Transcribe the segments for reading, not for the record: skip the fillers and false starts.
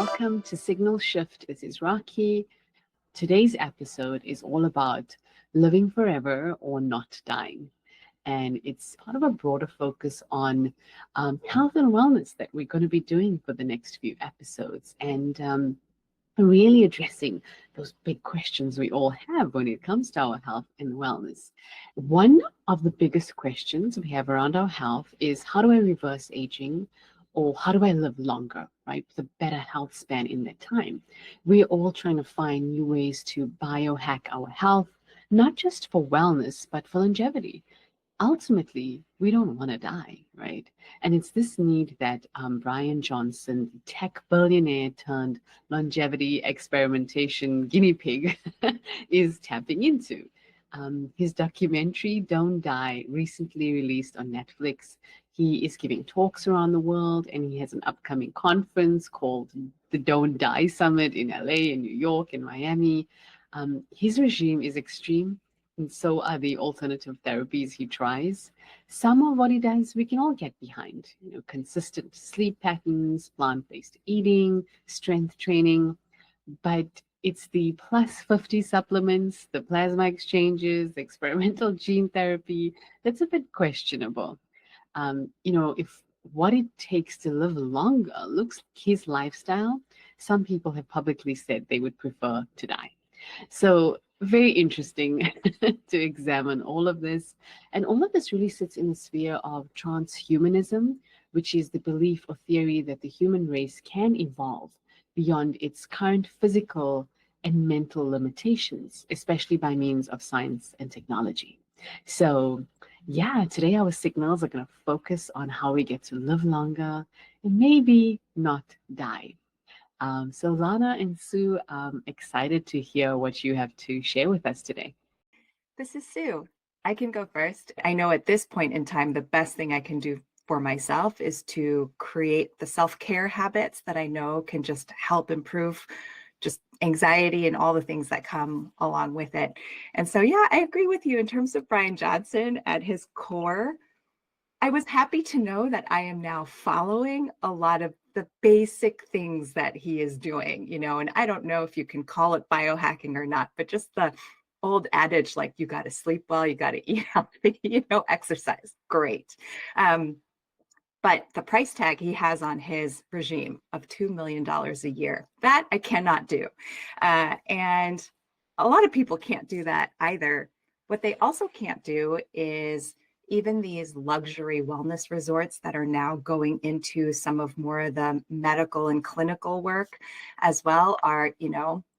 welcome to Signal Shift. This is Rocky. Today's episode is all about living forever or not dying. And it's part of a broader focus on health and wellness that we're going to be doing for the next few episodes. And really addressing those big questions we all have when it comes to our health and wellness. One of the biggest questions we have around our health is, how do I reverse aging? Or how do I live longer, right? With a better health span in that time. We're all trying to find new ways to biohack our health, not just for wellness, but for longevity. Ultimately, we don't want to die, right? And it's this need that Bryan Johnson, the tech billionaire turned longevity experimentation guinea pig, is tapping into. His documentary, Don't Die, recently released on Netflix. He is giving talks around the world, and he has an upcoming conference called the Don't Die Summit in LA, in New York, in Miami. His regime is extreme, and so are the alternative therapies he tries. Some of what he does, we can all get behind. Consistent sleep patterns, plant-based eating, strength training, but it's the plus 50 supplements, the plasma exchanges, the experimental gene therapy that's a bit questionable. If what it takes to live longer looks like his lifestyle, some people have publicly said they would prefer to die. So very interesting to examine all of this. And all of this really sits in the sphere of transhumanism, which is the belief or theory that the human race can evolve beyond its current physical and mental limitations, especially by means of science and technology. So yeah, today our signals are going to focus on how we get to live longer and maybe not die. So Lana and Sue, excited to hear what you have to share with us today. This is Sue. I can go first. I know at this point in time, the best thing I can do for myself is to create the self-care habits that I know can just help improve just anxiety and all the things that come along with it. And so, yeah, I agree with you in terms of Bryan Johnson at his core. I was happy to know that I am now following a lot of the basic things that he is doing, and I don't know if you can call it biohacking or not, but just the old adage, like, you got to sleep well, you got to eat healthy, exercise, great. But the price tag he has on his regime of $2 million a year, that I cannot do. And a lot of people can't do that either. What they also can't do is even these luxury wellness resorts that are now going into some of more of the medical and clinical work as well are,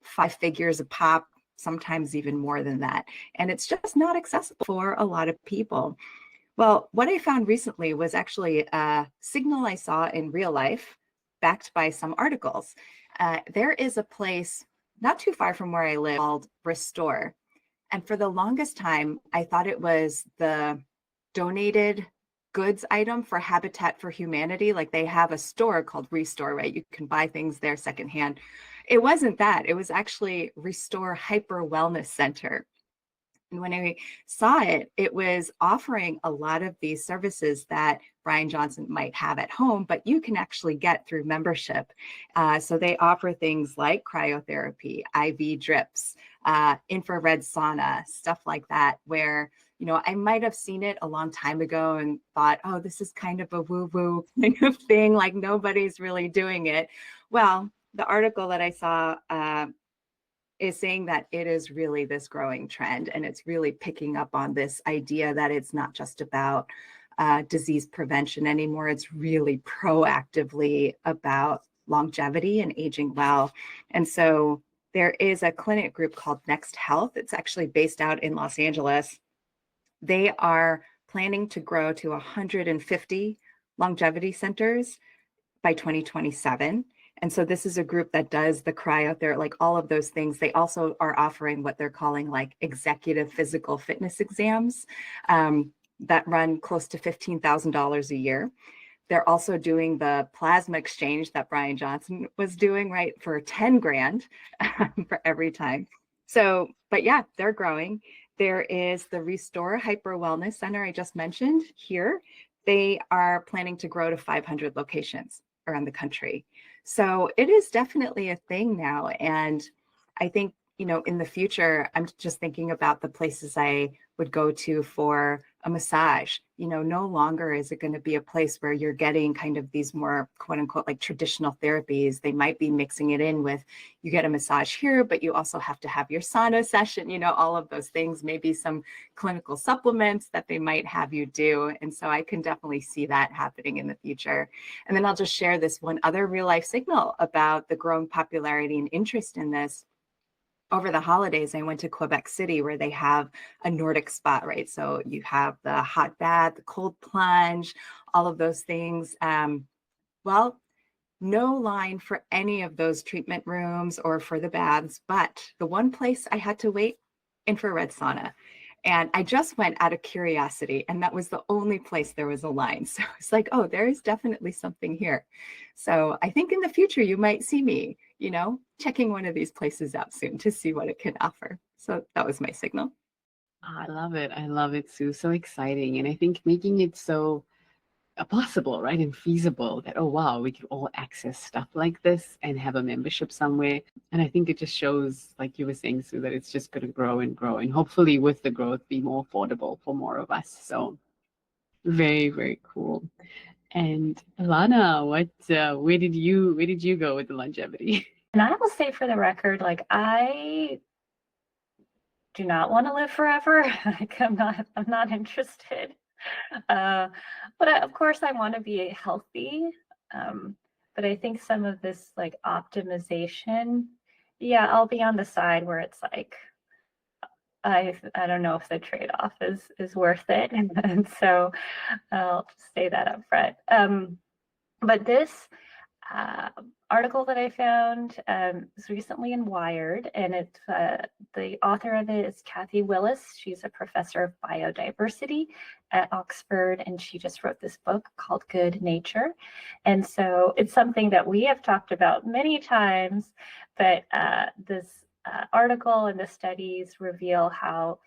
5 figures a pop, sometimes even more than that. And it's just not accessible for a lot of people. Well, what I found recently was actually a signal I saw in real life, backed by some articles. There is a place not too far from where I live called Restore. And for the longest time, I thought it was the donated goods item for Habitat for Humanity. Like, they have a store called Restore, right? You can buy things there secondhand. It wasn't that. It was actually Restore Hyper Wellness Center. And when I saw it, it was offering a lot of these services that Bryan Johnson might have at home, but you can actually get through membership. So they offer things like cryotherapy, IV drips, infrared sauna, stuff like that, where, I might have seen it a long time ago and thought, oh, this is kind of a woo-woo kind of thing, like nobody's really doing it. Well, the article that I saw is saying that it is really this growing trend, and it's really picking up on this idea that it's not just about disease prevention anymore. It's really proactively about longevity and aging well. And so there is a clinic group called Next Health. It's actually based out in Los Angeles. They are planning to grow to 150 longevity centers by 2027. And so this is a group that does the cryotherapy, like all of those things. They also are offering what they're calling like executive physical fitness exams that run close to $15,000 a year. They're also doing the plasma exchange that Bryan Johnson was doing, right, for 10 grand for every time. So, but yeah, they're growing. There is the Restore Hyper Wellness Center I just mentioned here. They are planning to grow to 500 locations around the country. So it is definitely a thing now. And I think, in the future, I'm just thinking about the places I would go to for a massage. No longer is it going to be a place where you're getting kind of these more quote unquote like traditional therapies. They might be mixing it in with, you get a massage here, but you also have to have your sauna session, all of those things, maybe some clinical supplements that they might have you do. And so I can definitely see that happening in the future. And then I'll just share this one other real life signal about the growing popularity and interest in this. Over the holidays, I went to Quebec City, where they have a Nordic spa, right? So you have the hot bath, the cold plunge, all of those things. Well, no line for any of those treatment rooms or for the baths, but the one place I had to wait, infrared sauna. And I just went out of curiosity, and that was the only place there was a line. So it's like, oh, there is definitely something here. So I think in the future, you might see me, checking one of these places out soon to see what it can offer. So that was my signal. I love it. I love it, Sue. So exciting. And I think making it so possible, right, and feasible that, oh, wow, we can all access stuff like this and have a membership somewhere. And I think it just shows, like you were saying, Sue, that it's just going to grow and grow. And hopefully with the growth, be more affordable for more of us. So very, very cool. And Alana, where did you go with the longevity? And I will say for the record, like I do not want to live forever. Like I'm not interested. But of course I want to be healthy. But I think some of this like optimization, yeah, I'll be on the side where it's like I don't know if the trade-off is worth it. And so I'll say that up front. But this article that I found was recently in Wired, and it's the author of it is Kathy Willis. She's a professor of biodiversity at Oxford, and she just wrote this book called Good Nature. And so it's something that we have talked about many times, but this article and the studies reveal how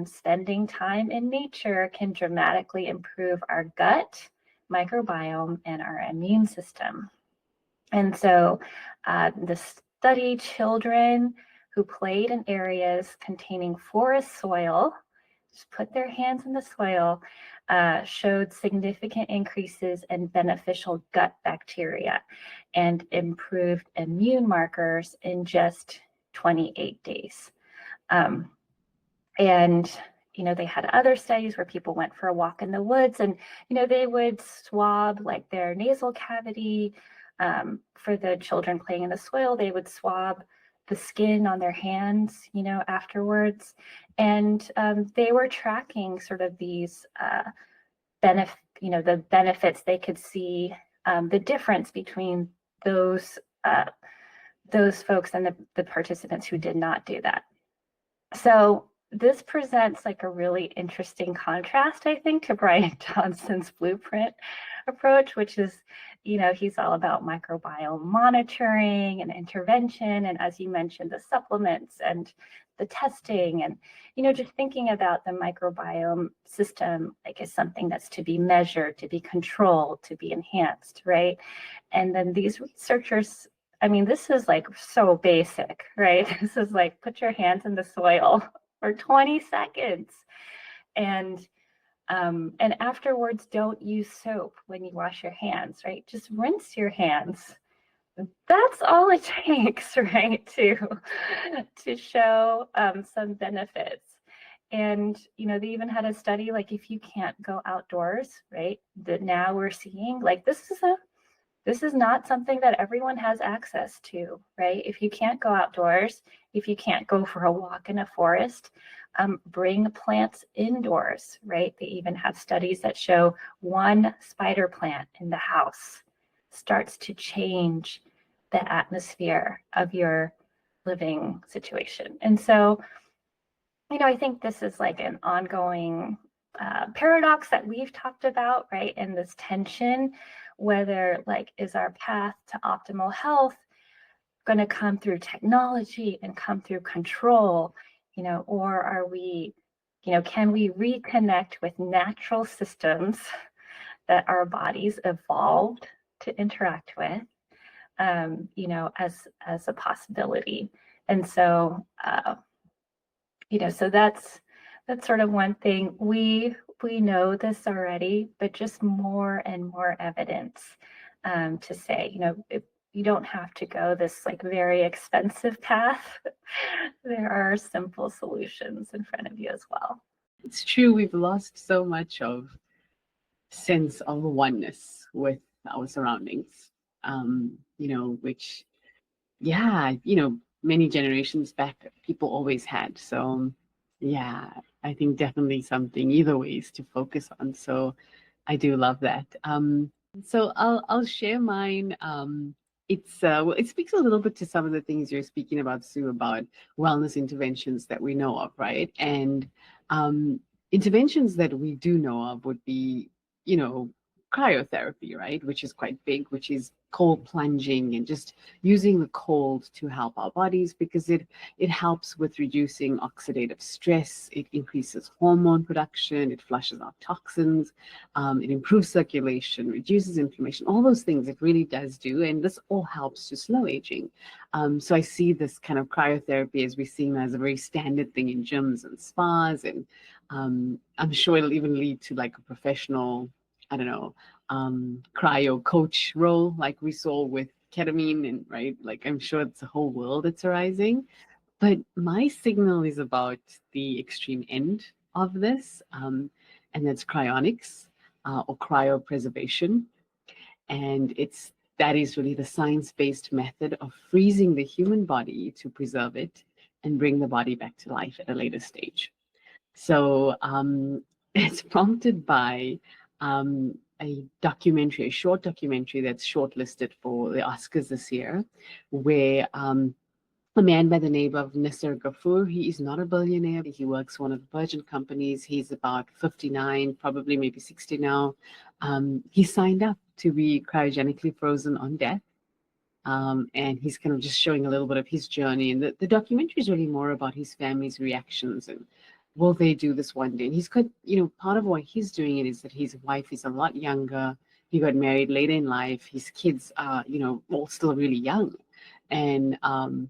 spending time in nature can dramatically improve our gut microbiome and our immune system. And so the study children who played in areas containing forest soil, just put their hands in the soil, showed significant increases in beneficial gut bacteria and improved immune markers in just 28 days. And they had other studies where people went for a walk in the woods and, they would swab like their nasal cavity. For the children playing in the soil, they would swab the skin on their hands, afterwards. And they were tracking sort of these the benefits they could see, the difference between those folks and the participants who did not do that. So this presents like a really interesting contrast, I think, to Bryan Johnson's blueprint approach, which is, he's all about microbiome monitoring and intervention. And as you mentioned, the supplements and the testing and, just thinking about the microbiome system, like is something that's to be measured, to be controlled, to be enhanced, right? And then these researchers, this is like so basic, right? This is like, put your hands in the soil for 20 seconds. And afterwards, don't use soap when you wash your hands, right? Just rinse your hands. That's all it takes, right? To show some benefits. And, they even had a study, like if you can't go outdoors, right? That now we're seeing like, this is not something that everyone has access to, right? If you can't go outdoors, if you can't go for a walk in a forest, bring plants indoors, right? They even have studies that show one spider plant in the house starts to change the atmosphere of your living situation. And so, I think this is like an ongoing paradox that we've talked about, right? And this tension, whether like, is our path to optimal health going to come through technology and come through control, or are we, can we reconnect with natural systems that our bodies evolved to interact with? as a possibility. And so, so that's sort of one thing. We know this already, but just more and more evidence to say, if you don't have to go this like very expensive path. There are simple solutions in front of you as well. It's true. We've lost so much of sense of oneness with our surroundings, which, many generations back, people always had. So, yeah, I think definitely something either ways to focus on. So I do love that. So I'll share mine. It speaks a little bit to some of the things you're speaking about, Sue, about wellness interventions that we know of, right? And interventions that we do know of would be, cryotherapy, right? Which is quite big, which is cold plunging and just using the cold to help our bodies, because it helps with reducing oxidative stress. It increases hormone production. It flushes out toxins. It improves circulation, reduces inflammation, all those things it really does do. And this all helps to slow aging. So I see this kind of cryotherapy as we're seeing as a very standard thing in gyms and spas. And I'm sure it'll even lead to like a professional, I don't know, cryo coach role like we saw with ketamine, and right, like I'm sure it's a whole world that's arising. But my signal is about the extreme end of this, and that's cryonics or cryopreservation. And that is really the science-based method of freezing the human body to preserve it and bring the body back to life at a later stage. So it's prompted by a short documentary that's shortlisted for the Oscars this year, where a man by the name of Nisar Ghafoor, he is not a billionaire. He works for one of the Virgin companies. He's about 59, probably maybe 60 now. He signed up to be cryogenically frozen on death. And he's kind of just showing a little bit of his journey. And the documentary is really more about his family's reactions and will they do this one day? And he's got, part of why he's doing it is that his wife is a lot younger. He got married later in life. His kids are, all still really young. And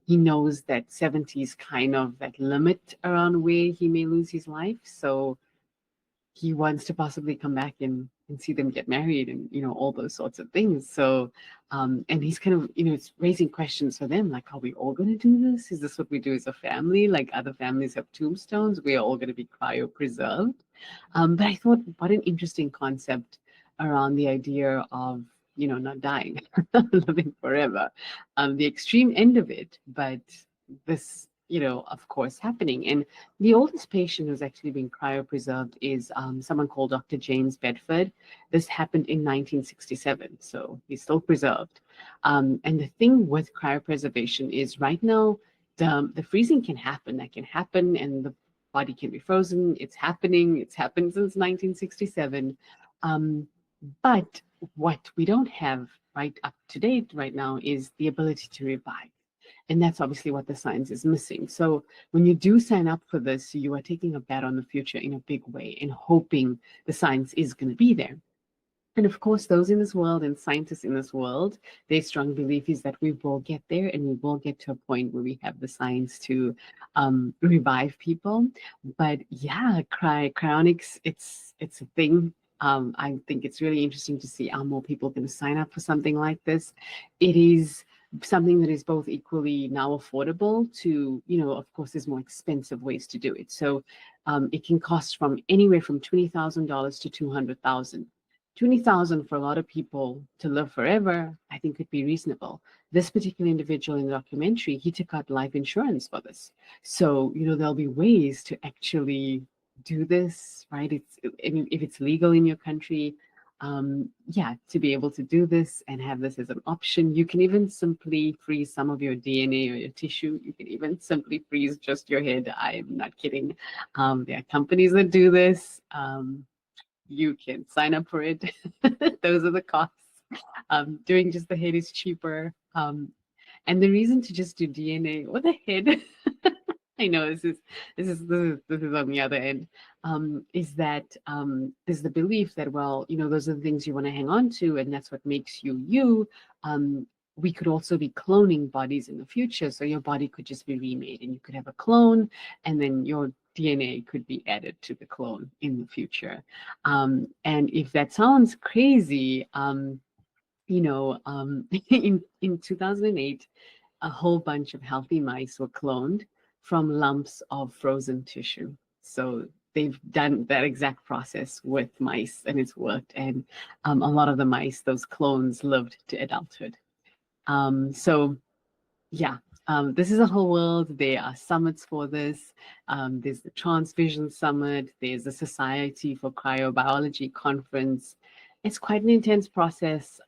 he knows that 70 is kind of that limit around where he may lose his life. So he wants to possibly come back and see them get married and, all those sorts of things. So, and he's kind of, it's raising questions for them, like, are we all going to do this? Is this what we do as a family? Like other families have tombstones, we are all going to be cryopreserved. But I thought, what an interesting concept around the idea of, not dying, living forever. The extreme end of it, but this, of course, happening. And the oldest patient who's actually been cryopreserved is someone called Dr. James Bedford. This happened in 1967, so he's still preserved. And the thing with cryopreservation is right now, the freezing can happen. That can happen, and the body can be frozen. It's happening. It's happened since 1967. But what we don't have right up to date right now is the ability to revive. And that's obviously what the science is missing. So when you do sign up for this, you are taking a bet on the future in a big way and hoping the science is going to be there. And of course, those in this world and scientists in this world, their strong belief is that we will get there and we will get to a point where we have the science to revive people. But yeah, cryonics, it's a thing. I think it's really interesting to see how more people are going to sign up for something like this. It is something that is both equally now affordable to, of course, there's more expensive ways to do it. So it can cost from anywhere from $20,000 to $200,000. 20,000 for a lot of people to live forever, I think could be reasonable. This particular individual in the documentary, he took out life insurance for this. So, there'll be ways to actually do this, right? If it's legal in your country, to be able to do this and have this as an option. You can even simply freeze some of your DNA or your tissue. You can even simply freeze just your head. I'm not kidding. There are companies that do this. You can sign up for it. Those are the costs. Doing just the head is cheaper. And the reason to just do DNA or the head, I know this is on the other end, is that there's the belief that, well, those are the things you want to hang on to, and that's what makes you you. we could also be cloning bodies in the future. So your body could just be remade and you could have a clone, and then your DNA could be added to the clone in the future. And if that sounds crazy, in 2008, a whole bunch of healthy mice were cloned from lumps of frozen tissue. So they've done that exact process with mice, and it's worked. And a lot of the mice, those clones, lived to adulthood. So yeah, this is a whole world. There are summits for this. There's the Transvision Summit. There's the Society for Cryobiology Conference. It's quite an intense process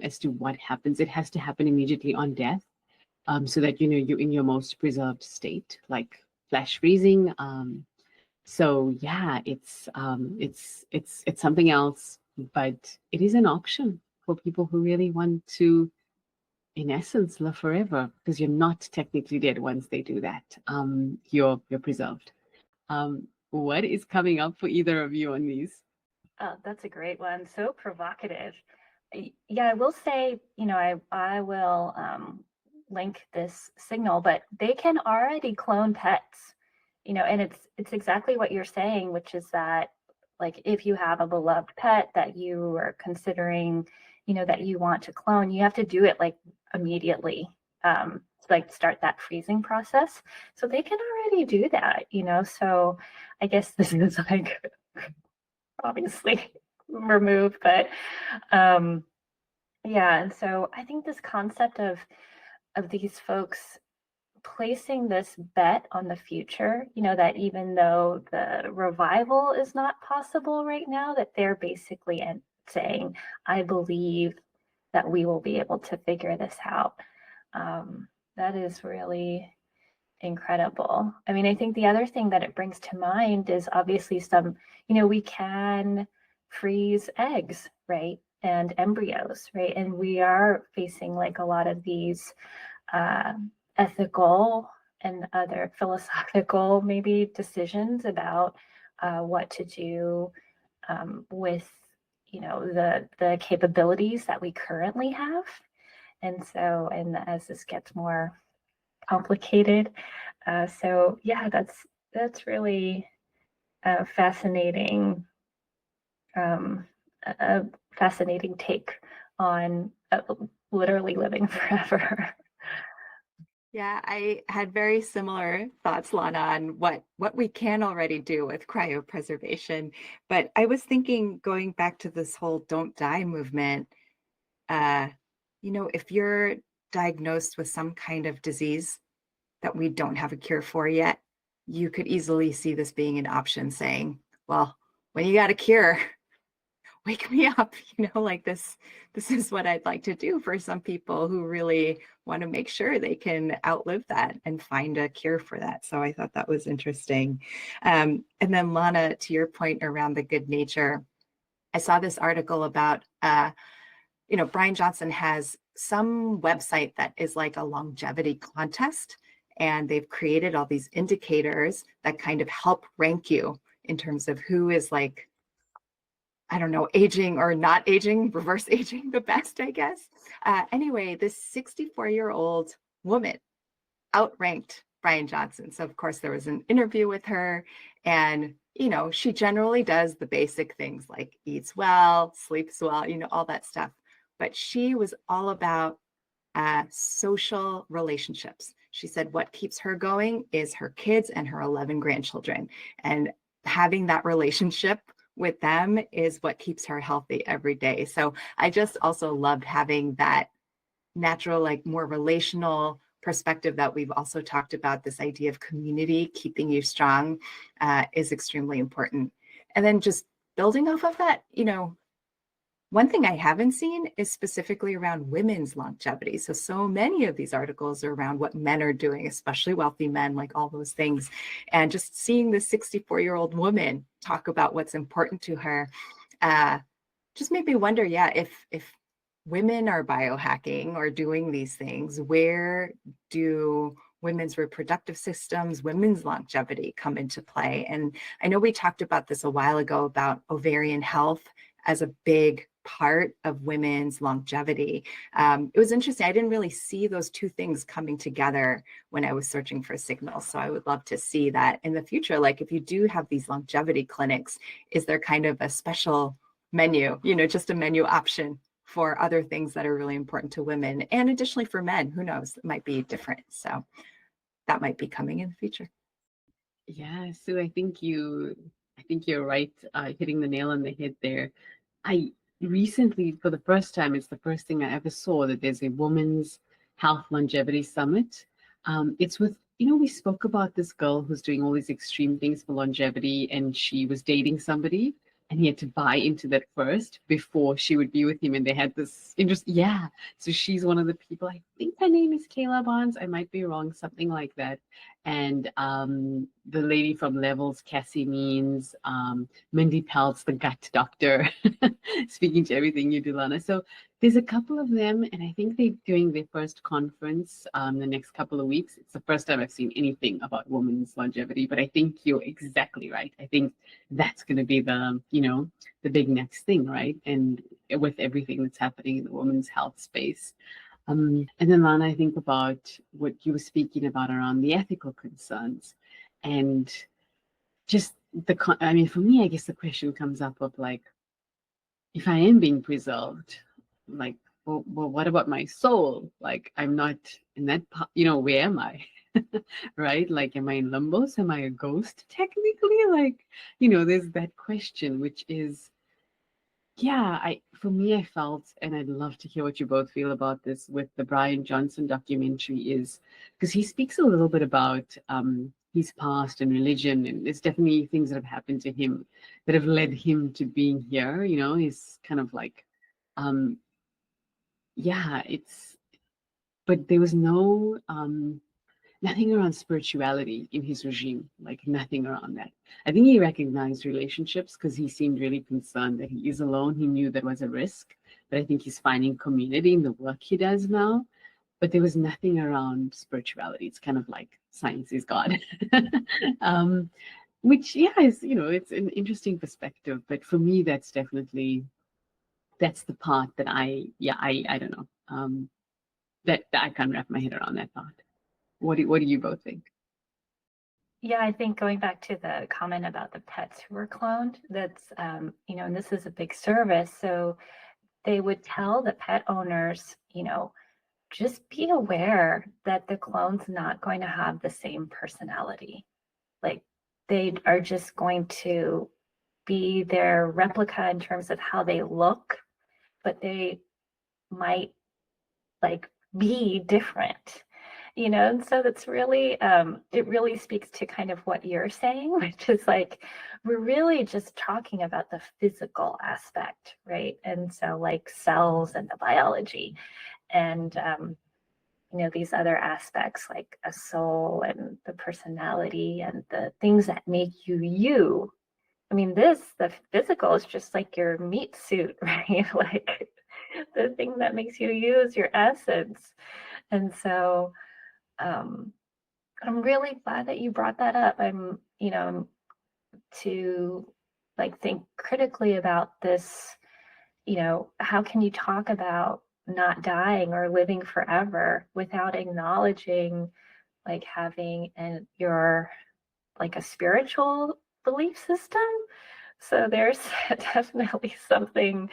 as to what happens. It has to happen immediately on death, so that you're in your most preserved state, like flash freezing. So yeah, it's something else, but it is an option for people who really want to, in essence, live forever, because you're not technically dead once they do that. You're preserved. What is coming up for either of you on these? Oh, that's a great one. So provocative. Yeah, I will say, I will link this signal, but they can already clone pets, and it's exactly what you're saying, which is that, like, if you have a beloved pet that you are considering, that you want to clone, you have to do it like immediately, to like start that freezing process. So they can already do that, so I guess this is like obviously removed, but yeah. And so I think this concept of these folks placing this bet on the future, that even though the revival is not possible right now, that they're basically saying, I believe that we will be able to figure this out. That is really incredible. I mean, I think the other thing that it brings to mind is obviously we can freeze eggs, right? And embryos, right? And we are facing like a lot of these ethical and other philosophical maybe decisions about what to do with the capabilities that we currently have. And so, and as this gets more complicated, so yeah, that's really fascinating, a fascinating take on literally living forever. Yeah, I had very similar thoughts, Lana, on what we can already do with cryopreservation. But I was thinking, going back to this whole "don't die" movement, if you're diagnosed with some kind of disease that we don't have a cure for yet, you could easily see this being an option, saying, well, when you got a cure, wake me up, like this is what I'd like to do for some people who really want to make sure they can outlive that and find a cure for that. So I thought that was interesting. And then Lana, to your point around the good nature, I saw this article about, Bryan Johnson has some website that is like a longevity contest, and they've created all these indicators that kind of help rank you in terms of who is like, I don't know, aging or not aging, reverse aging the best, I guess. Anyway, this 64-year-old woman outranked Bryan Johnson. So of course there was an interview with her, and she generally does the basic things like eats well, sleeps well, all that stuff. But she was all about social relationships. She said what keeps her going is her kids and her 11 grandchildren, and having that relationship with them is what keeps her healthy every day. So I just also loved having that natural, like more relational perspective that we've also talked about. This idea of community keeping you strong is extremely important. And then just building off of that, one thing I haven't seen is specifically around women's longevity. So many of these articles are around what men are doing, especially wealthy men, like all those things. And just seeing this 64-year-old woman talk about what's important to her just made me wonder, if women are biohacking or doing these things, where do women's reproductive systems, women's longevity come into play? And I know we talked about this a while ago about ovarian health as a big part of women's longevity. It was interesting. I didn't really see those two things coming together when I was searching for signals. So I would love to see that in the future. Like if you do have these longevity clinics, is there kind of a special menu, just a menu option for other things that are really important to women? And additionally for men, who knows, it might be different. So that might be coming in the future. Yeah, Sue, I think you're right, hitting the nail on the head there. I recently, for the first time, it's the first thing I ever saw that there's a women's health longevity summit. It's with, we spoke about this girl who's doing all these extreme things for longevity, and she was dating somebody, and he had to buy into that first before she would be with him. And they had this interest. Yeah. So she's one of the people, I think her name is Kayla Barnes. I might be wrong, something like that. And the lady from Levels, Cassie Means, Mindy Peltz, the gut doctor, speaking to everything you do, Lana. So there's a couple of them, and I think they're doing their first conference the next couple of weeks. It's the first time I've seen anything about women's longevity, but I think you're exactly right. I think that's going to be the, the big next thing, right? And with everything that's happening in the women's health space. And then, Lana, I think about what you were speaking about around the ethical concerns, and just for me, I guess the question comes up of like, if I am being preserved, like, well, what about my soul? Like, I'm not in that, where am I? Right? Like, am I in limbo? Am I a ghost technically? Like, there's that question, which is, yeah, for me, I felt, and I'd love to hear what you both feel about this with the Bryan Johnson documentary, is because he speaks a little bit about his past and religion, and there's definitely things that have happened to him that have led him to being here. He's kind of like, yeah, but there was nothing around spirituality in his regime, like nothing around that. I think he recognized relationships because he seemed really concerned that he is alone. He knew that was a risk, but I think he's finding community in the work he does now. But there was nothing around spirituality. It's kind of like science is God. Which, yeah, is, it's an interesting perspective. But for me, that's the part that I don't know, that I can't wrap my head around that part. What do you both think? Yeah, I think going back to the comment about the pets who were cloned, that's, and this is a big service. So they would tell the pet owners, just be aware that the clone's not going to have the same personality. Like they are just going to be their replica in terms of how they look, but they might like be different. And so that's really, it really speaks to kind of what you're saying, which is like, we're really just talking about the physical aspect, right? And so like cells and the biology and, these other aspects like a soul and the personality and the things that make you you. I mean, the physical is just like your meat suit, right? Like the thing that makes you you is your essence. And so, I'm really glad that you brought that up. I'm, to like think critically about this, how can you talk about not dying or living forever without acknowledging like having your like a spiritual belief system? So there's definitely something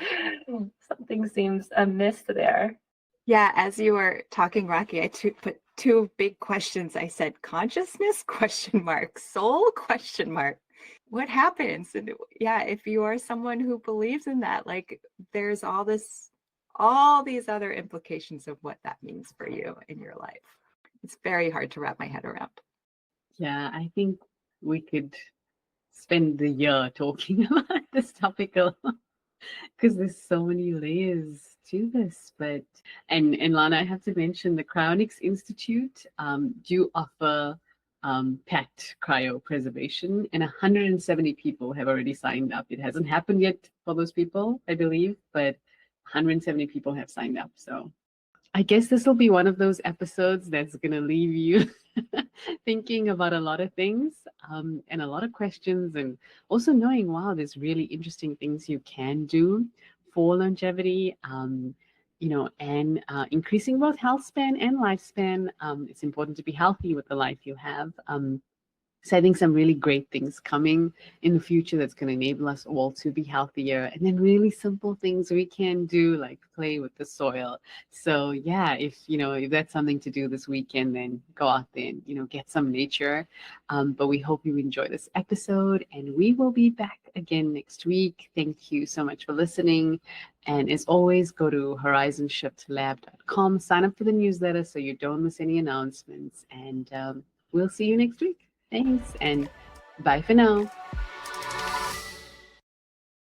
seems amiss there. Yeah, as you were talking, Rocky, I put two big questions. I said consciousness question mark, soul question mark. What happens? And yeah, if you are someone who believes in that, like there's all these other implications of what that means for you in your life. It's very hard to wrap my head around. Yeah, I think we could spend the year talking about this topic because there's so many layers to this. But and Lana, I have to mention the Cryonics Institute do offer pet cryopreservation, and 170 people have already signed up. It hasn't happened yet for those people, I believe, but 170 people have signed up. So I guess this will be one of those episodes that's going to leave you thinking about a lot of things and a lot of questions, and also knowing, wow, there's really interesting things you can do for longevity, and increasing both health span and lifespan. It's important to be healthy with the life you have. So I think some really great things coming in the future that's going to enable us all to be healthier. And then really simple things we can do, like play with the soil. So yeah, if that's something to do this weekend, then go out there and get some nature. But we hope you enjoy this episode, and we will be back again next week. Thank you so much for listening. And as always, go to horizonshift.lab.com, sign up for the newsletter so you don't miss any announcements. And we'll see you next week. Thanks, and bye for now.